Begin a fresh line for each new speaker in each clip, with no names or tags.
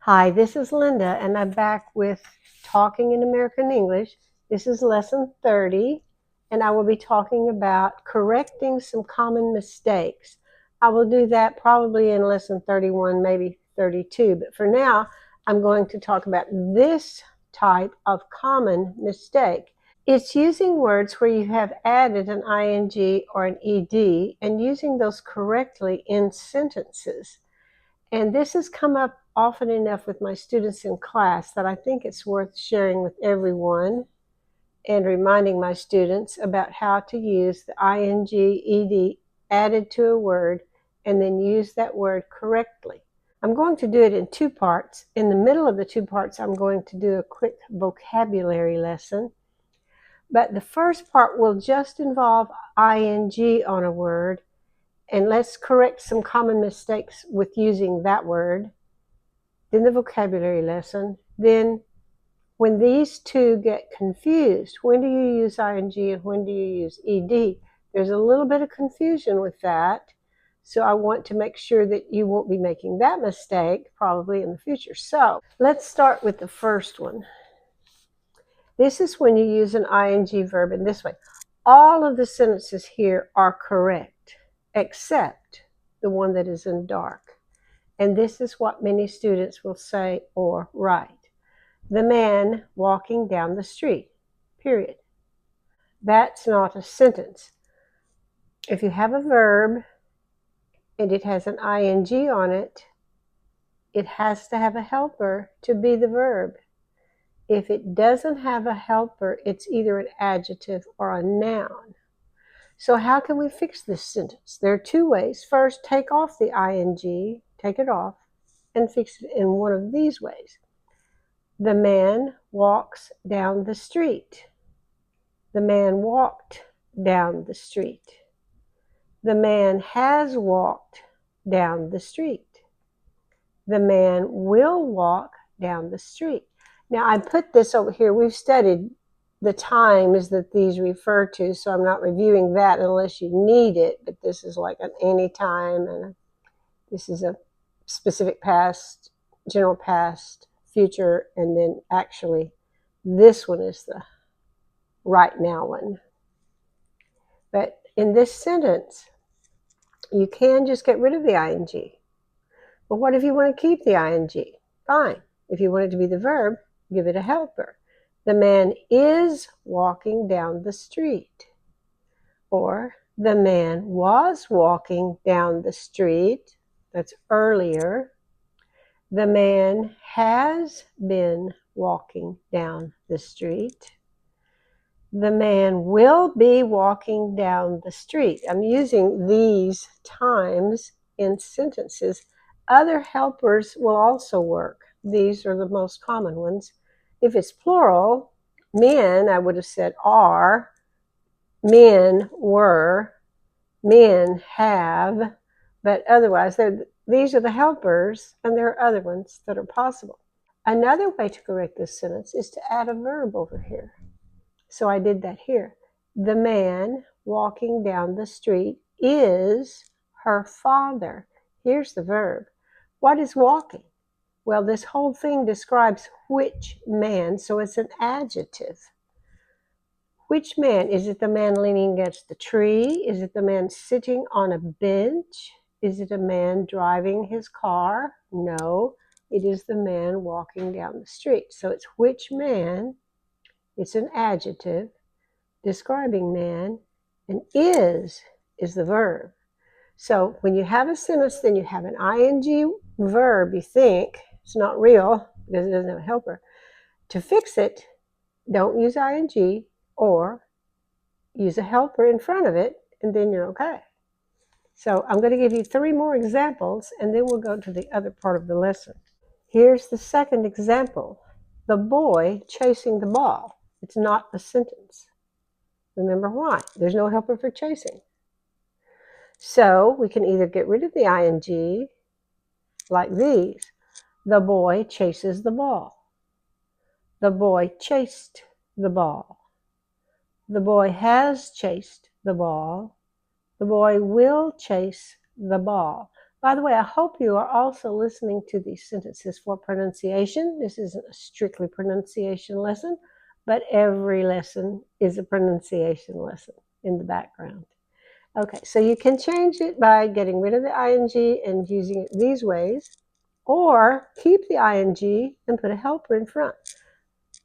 Hi, this is Linda, and I'm back with Talking in American English. This is lesson 30, and I will be talking about correcting some common mistakes. I will do that probably in lesson 31, maybe 32, but for now, I'm going to talk about this type of common mistake. It's using words where you have added an ing or an ed and using those correctly in sentences. And this has come up often enough with my students in class that I think it's worth sharing with everyone and reminding my students about how to use the ing, ed added to a word and then use that word correctly. I'm going to do it in two parts. In the middle of the two parts, I'm going to do a quick vocabulary lesson. But the first part will just involve ing on a word, and let's correct some common mistakes with using that word. Then the vocabulary lesson. Then when these two get confused, when do you use ing and when do you use ed? There's a little bit of confusion with that. So I want to make sure that you won't be making that mistake probably in the future. So let's start with the first one. This is when you use an ing verb in this way. All of the sentences here are correct, except the one that is in dark. And this is what many students will say or write. The man walking down the street, period. That's not a sentence. If you have a verb and it has an ing on it, it has to have a helper to be the verb. If it doesn't have a helper, it's either an adjective or a noun. So how can we fix this sentence? There are two ways. First, take off the ing, take it off, and fix it in one of these ways. The man walks down the street. The man walked down the street. The man has walked down the street. The man will walk down the street. Now, I put this over here. We've studied the times that these refer to, so I'm not reviewing that unless you need it, but this is like an anytime, and this is a specific past, general past, future, and then actually this one is the right now one. But in this sentence, you can just get rid of the ing. But what if you want to keep the ing? Fine. If you want it to be the verb, give it a helper. The man is walking down the street. Or the man was walking down the street. That's earlier. The man has been walking down the street. The man will be walking down the street. I'm using these times in sentences. Other helpers will also work. These are the most common ones. If it's plural, men, I would have said are, men were, men have, but otherwise, these are the helpers, and there are other ones that are possible. Another way to correct this sentence is to add a verb over here. So I did that here. The man walking down the street is her father. Here's the verb. What is walking? Well, this whole thing describes which man, so it's an adjective. Which man? Is it the man leaning against the tree? Is it the man sitting on a bench? Is it a man driving his car? No, it is the man walking down the street. So it's which man. It's an adjective describing man, and is the verb. So when you have a sentence, then you have an ing verb, you think. It's not real because it doesn't have a helper. To fix it, don't use ing or use a helper in front of it, and then you're okay. So I'm going to give you 3 more examples, and then we'll go to the other part of the lesson. Here's the second example. The boy chasing the ball. It's not a sentence. Remember why? There's no helper for chasing. So we can either get rid of the ing like these. The boy chases the ball. The boy chased the ball. The boy has chased the ball. The boy will chase the ball. By the way, I hope you are also listening to these sentences for pronunciation. This isn't a strictly pronunciation lesson, but every lesson is a pronunciation lesson in the background. Okay, so you can change it by getting rid of the ing and using it these ways, or keep the ing and put a helper in front.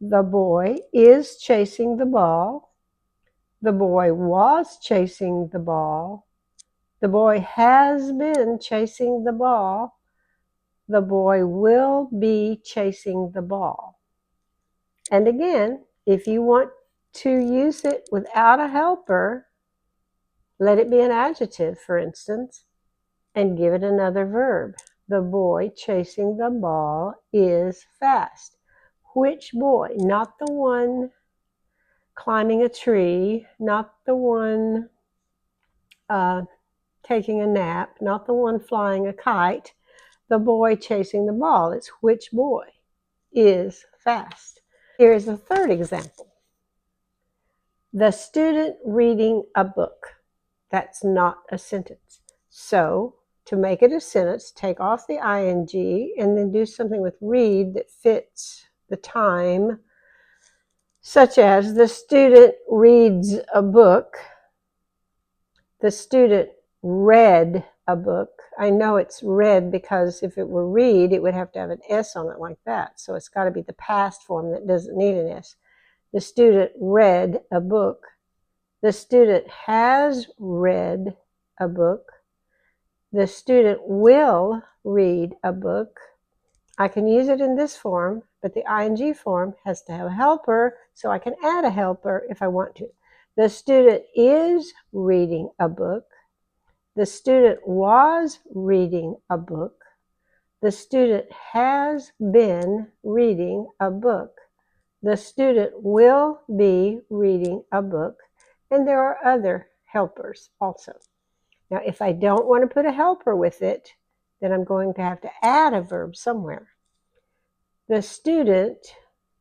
The boy is chasing the ball. The boy was chasing the ball. The boy has been chasing the ball. The boy will be chasing the ball. And again, if you want to use it without a helper, let it be an adjective, for instance, and give it another verb. The boy chasing the ball is fast. Which boy? Not the one climbing a tree, not the one taking a nap, not the one flying a kite, the boy chasing the ball. It's which boy is fast. Here's a third example. The student reading a book. That's not a sentence. So to make it a sentence, take off the ing and then do something with read that fits the time, such as the student reads a book. The student read a book. I know it's read because if it were read, it would have to have an S on it like that. So it's got to be the past form that doesn't need an S. The student read a book. The student has read a book. The student will read a book. I can use it in this form, but the ing form has to have a helper, so I can add a helper if I want to. The student is reading a book. The student was reading a book. The student has been reading a book. The student will be reading a book. And there are other helpers also. Now, if I don't want to put a helper with it, then I'm going to have to add a verb somewhere. The student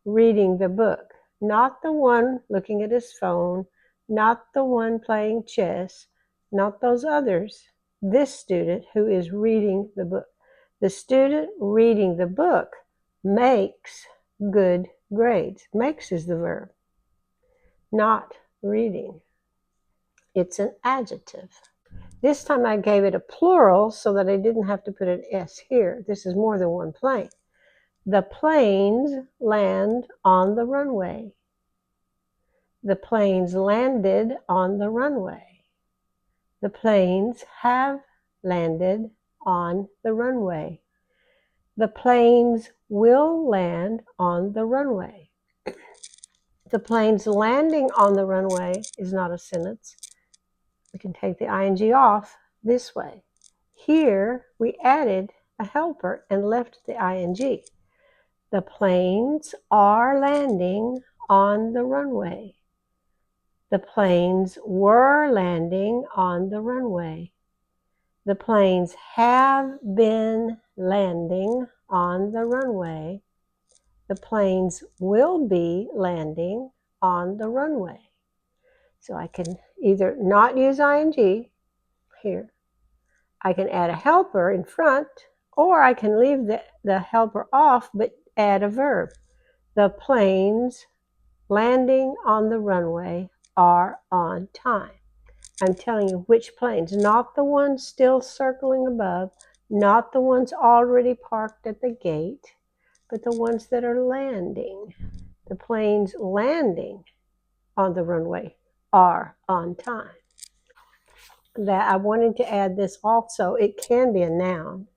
reading the book, not the one looking at his phone, not the one playing chess, not those others. This student who is reading the book. The student reading the book makes good grades. Makes is the verb, not reading. It's an adjective. This time I gave it a plural so that I didn't have to put an S here. This is more than one plane. The planes land on the runway. The planes landed on the runway. The planes have landed on the runway. The planes will land on the runway. The planes landing on the runway is not a sentence. We can take the ing off this way. Here we added a helper and left the ing. The planes are landing on the runway. The planes were landing on the runway. The planes have been landing on the runway. The planes will be landing on the runway. So I can either not use ing here. I can add a helper in front, or I can leave the helper off but add a verb. The planes landing on the runway are on time. I'm telling you which planes, not the ones still circling above, not the ones already parked at the gate, but the ones that are landing. The planes landing on the runway are on time. That I wanted to add this also. It can be a noun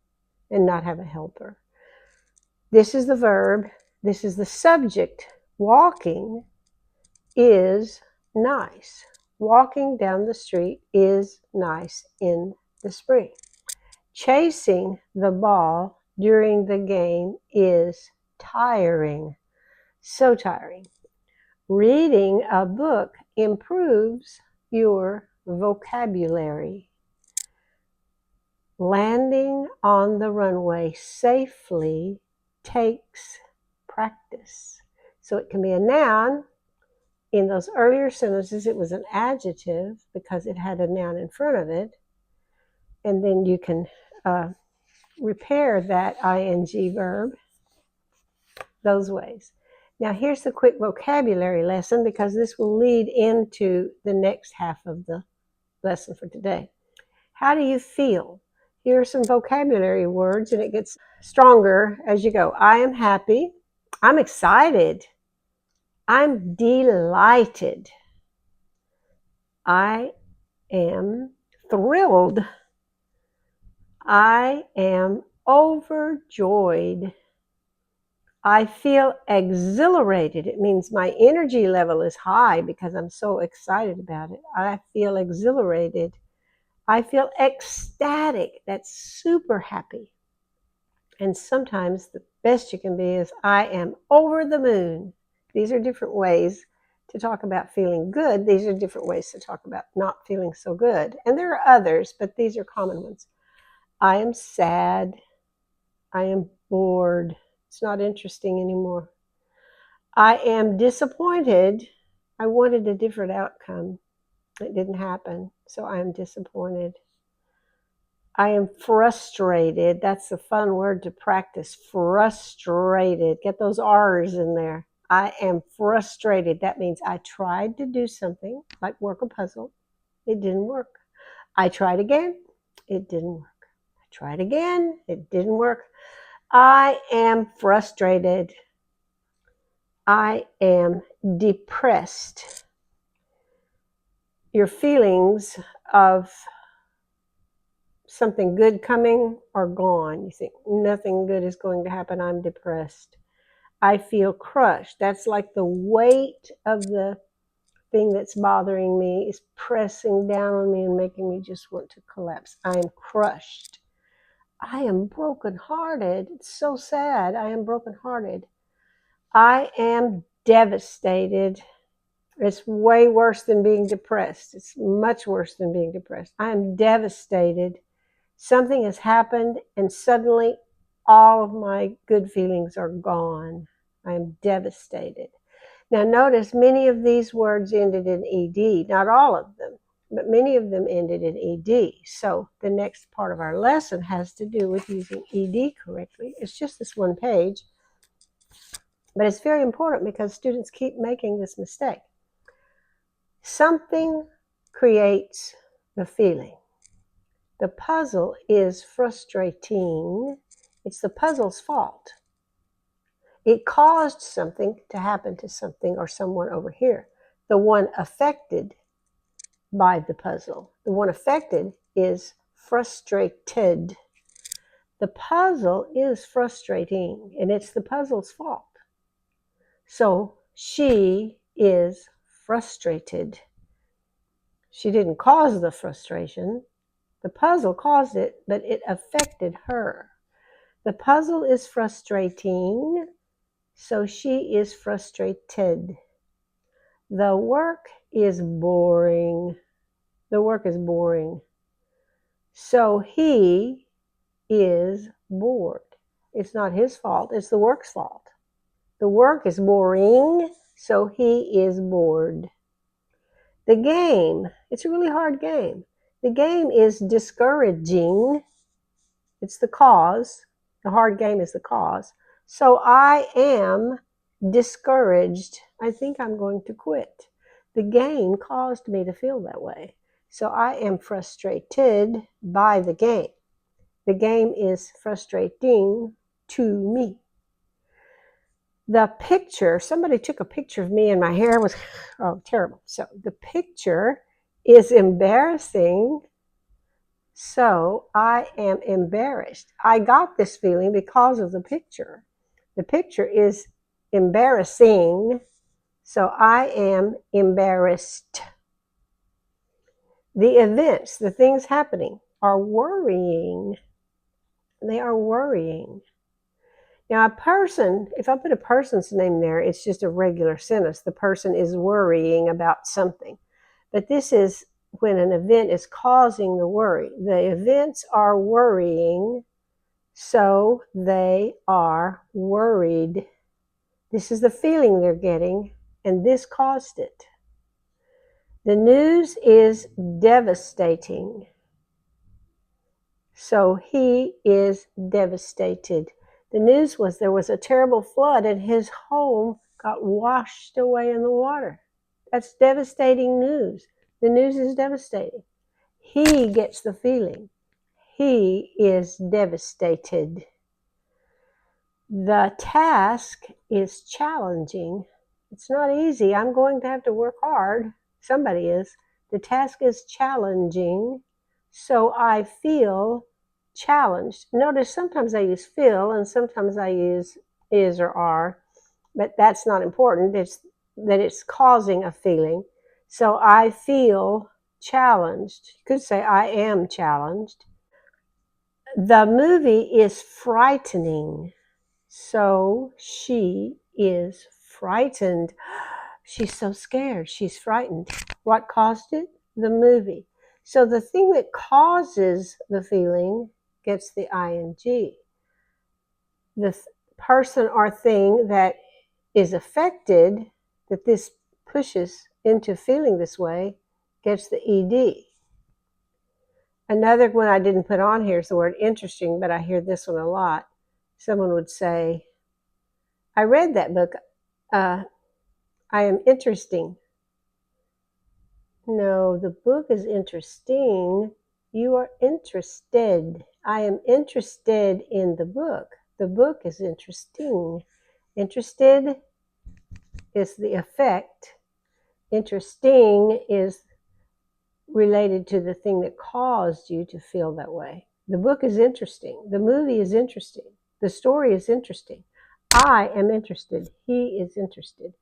and not have a helper. This is the verb. This is the subject. Walking is nice. Walking down the street is nice in the spring. Chasing the ball during the game is tiring. So tiring. Reading a book improves your vocabulary. Landing on the runway safely takes practice. So it can be a noun. In those earlier sentences, it was an adjective because it had a noun in front of it. And then you can repair that ing verb those ways. Now here's the quick vocabulary lesson, because this will lead into the next half of the lesson for today. How do you feel? Here are some vocabulary words, and it gets stronger as you go. I am happy. I'm excited. I'm delighted. I am thrilled. I am overjoyed. I feel exhilarated. It means my energy level is high because I'm so excited about it. I feel exhilarated. I feel ecstatic. That's super happy. And sometimes the best you can be is I am over the moon. These are different ways to talk about feeling good. These are different ways to talk about not feeling so good. And there are others, but these are common ones. I am sad. I am bored. It's not interesting anymore. I am disappointed. I wanted a different outcome. It didn't happen, so I am disappointed. I am frustrated. That's a fun word to practice. Frustrated. Get those R's in there. I am frustrated. That means I tried to do something, like work a puzzle. It didn't work. I tried again. It didn't work. I tried again. It didn't work. I am frustrated. I am depressed. Your feelings of something good coming are gone. You think nothing good is going to happen. I'm depressed. I feel crushed. That's like the weight of the thing that's bothering me is pressing down on me and making me just want to collapse. I am crushed. I am brokenhearted. It's so sad. I am brokenhearted. I am devastated. It's way worse than being depressed. It's much worse than being depressed. I am devastated. Something has happened and suddenly all of my good feelings are gone. I am devastated. Now notice many of these words ended in ed, not all of them, but many of them ended in ed. So the next part of our lesson has to do with using ed correctly. It's just this one page, but it's very important because students keep making this mistake. Something creates the feeling. The puzzle is frustrating. It's the puzzle's fault. It caused something to happen to something or someone over here. The one affected by the puzzle. The one affected is frustrated. The puzzle is frustrating, and it's the puzzle's fault. So she is frustrated. She didn't cause the frustration. The puzzle caused it, but it affected her. The puzzle is frustrating, so she is frustrated. The work is boring. The work is boring. So he is bored. It's not his fault, it's the work's fault. The work is boring, so he is bored. The game, it's a really hard game. The game is discouraging. It's the cause. The hard game is the cause. So I am discouraged. I think I'm going to quit. The game caused me to feel that way. So I am frustrated by the game. The game is frustrating to me. The picture, somebody took a picture of me and my hair was, terrible. So the picture is embarrassing. So I am embarrassed. I got this feeling because of the picture. The picture is embarrassing. So I am embarrassed. The events, the things happening are worrying. They are worrying. Now, a person, if I put a person's name there, it's just a regular sentence. The person is worrying about something. But this is when an event is causing the worry. The events are worrying, so they are worried. This is the feeling they're getting, and this caused it. The news is devastating, So he is devastated. The news was there was a terrible flood and his home got washed away in the water. That's devastating news. The news is devastating. He gets the feeling. He is devastated. The task is challenging. It's not easy. I'm going to have to work hard. Somebody is. The task is challenging, so I feel challenged. Notice sometimes I use feel and sometimes I use is or are, but that's not important. It's that it's causing a feeling. So I feel challenged. You could say I am challenged. The movie is frightening. So she is frightened. She's so scared. She's frightened. What caused it? The movie. So the thing that causes the feeling gets the ing. The person or thing that is affected, that this pushes into feeling this way, gets the ed. Another one I didn't put on here is the word interesting, but I hear this one a lot. Someone would say, I read that book. I am interesting. No, the book is interesting. You are interested. I am interested in the book. The book is interesting. Interested is the effect. Interesting is related to the thing that caused you to feel that way. The book is interesting. The movie is interesting. The story is interesting. I am interested. He is interested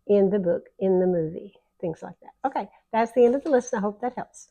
in the book, in the movie, things like that. Okay, that's the end of the list. I hope that helps.